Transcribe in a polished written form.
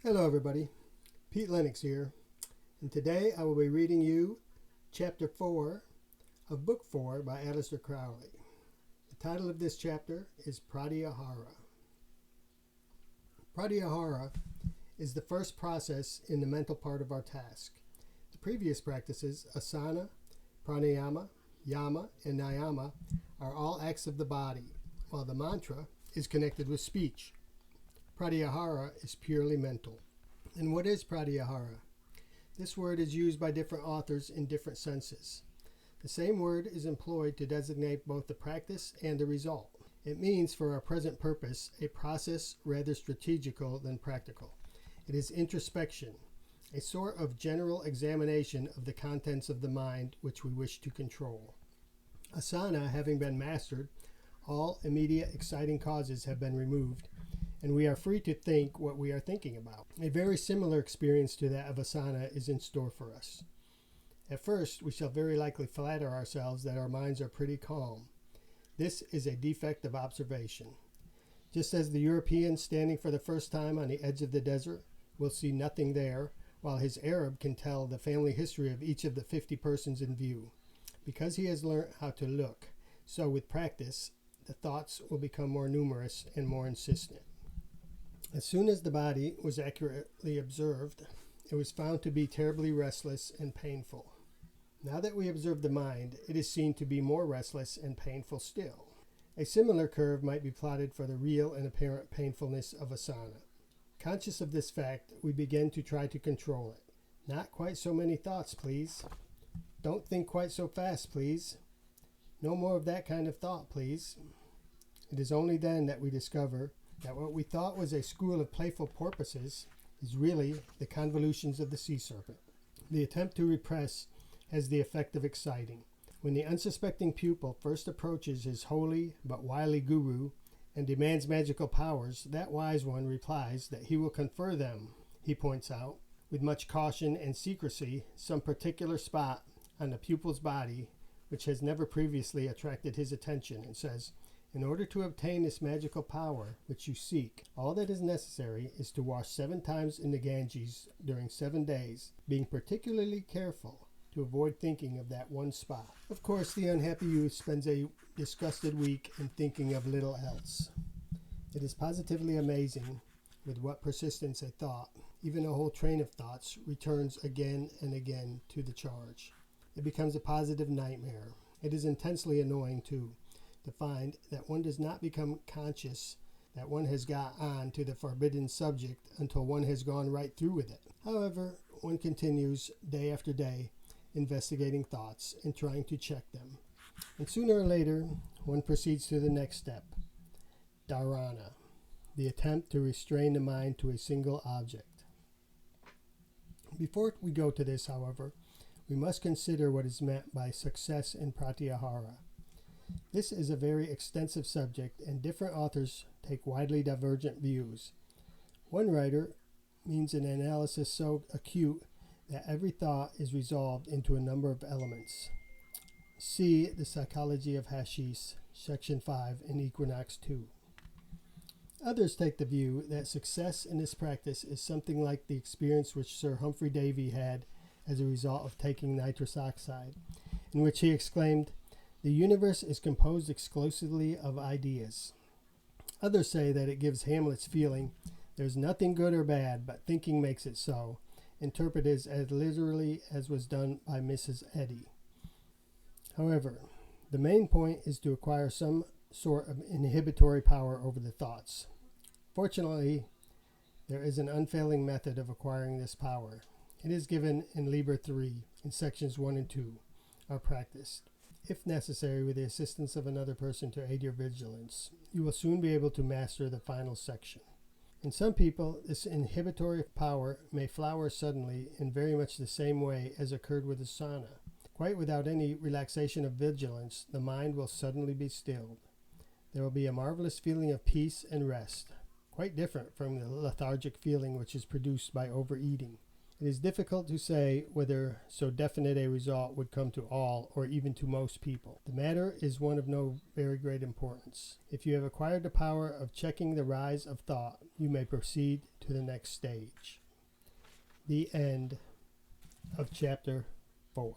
Hello everybody, Pete Lennox here, and today I will be reading you Chapter 4 of Book 4 by Aleister Crowley. The title of this chapter is Pratyahara. Pratyahara is the first process in the mental part of our task. The previous practices, asana, pranayama, yama, and niyama, are all acts of the body, while the mantra is connected with speech. Pratyahara is purely mental. And what is Pratyahara? This word is used by different authors in different senses. The same word is employed to designate both the practice and the result. It means, for our present purpose, a process rather strategical than practical. It is introspection, a sort of general examination of the contents of the mind which we wish to control. Asana having been mastered, all immediate exciting causes have been removed, and we are free to think what we are thinking about. A very similar experience to that of asana is in store for us. At first, we shall very likely flatter ourselves that our minds are pretty calm. This is a defect of observation. Just as the European standing for the first time on the edge of the desert will see nothing there, while his Arab can tell the family history of each of the 50 persons in view. Because he has learnt how to look, so with practice, the thoughts will become more numerous and more insistent. As soon as the body was accurately observed, it was found to be terribly restless and painful. Now that we observe the mind, it is seen to be more restless and painful still. A similar curve might be plotted for the real and apparent painfulness of asana. Conscious of this fact, we begin to try to control it. Not quite so many thoughts, please. Don't think quite so fast, please. No more of that kind of thought, please. It is only then that we discover that what we thought was a school of playful porpoises is really the convolutions of the sea serpent. The attempt to repress has the effect of exciting. When the unsuspecting pupil first approaches his holy but wily guru and demands magical powers, that wise one replies that he will confer them, he points out, with much caution and secrecy, some particular spot on the pupil's body which has never previously attracted his attention, and says, "In order to obtain this magical power which you seek, all that is necessary is to wash 7 times in the Ganges during 7 days, being particularly careful to avoid thinking of that one spot." Of course, the unhappy youth spends a disgusted week in thinking of little else. It is positively amazing with what persistence a thought, even a whole train of thoughts, returns again and again to the charge. It becomes a positive nightmare. It is intensely annoying, too, to find that one does not become conscious that one has got on to the forbidden subject until one has gone right through with it. However, one continues day after day investigating thoughts and trying to check them. And sooner or later, one proceeds to the next step, dharana, the attempt to restrain the mind to a single object. Before we go to this, however, we must consider what is meant by success in Pratyahara. This is a very extensive subject, and different authors take widely divergent views. One writer means an analysis so acute that every thought is resolved into a number of elements. See The Psychology of Hashish, Section 5 in Equinox 2. Others take the view that success in this practice is something like the experience which Sir Humphrey Davy had as a result of taking nitrous oxide, in which he exclaimed, "The universe is composed exclusively of ideas." Others say that it gives Hamlet's feeling, "There's nothing good or bad, but thinking makes it so," interpreted as literally as was done by Mrs. Eddy. However, the main point is to acquire some sort of inhibitory power over the thoughts. Fortunately, there is an unfailing method of acquiring this power. It is given in Liber 3 in sections 1 and 2, are practiced. If necessary, with the assistance of another person to aid your vigilance, you will soon be able to master the final section. In some people, this inhibitory power may flower suddenly in very much the same way as occurred with asana. Quite without any relaxation of vigilance, the mind will suddenly be stilled. There will be a marvelous feeling of peace and rest, quite different from the lethargic feeling which is produced by overeating. It is difficult to say whether so definite a result would come to all or even to most people. The matter is one of no very great importance. If you have acquired the power of checking the rise of thought, you may proceed to the next stage. The end of chapter 4.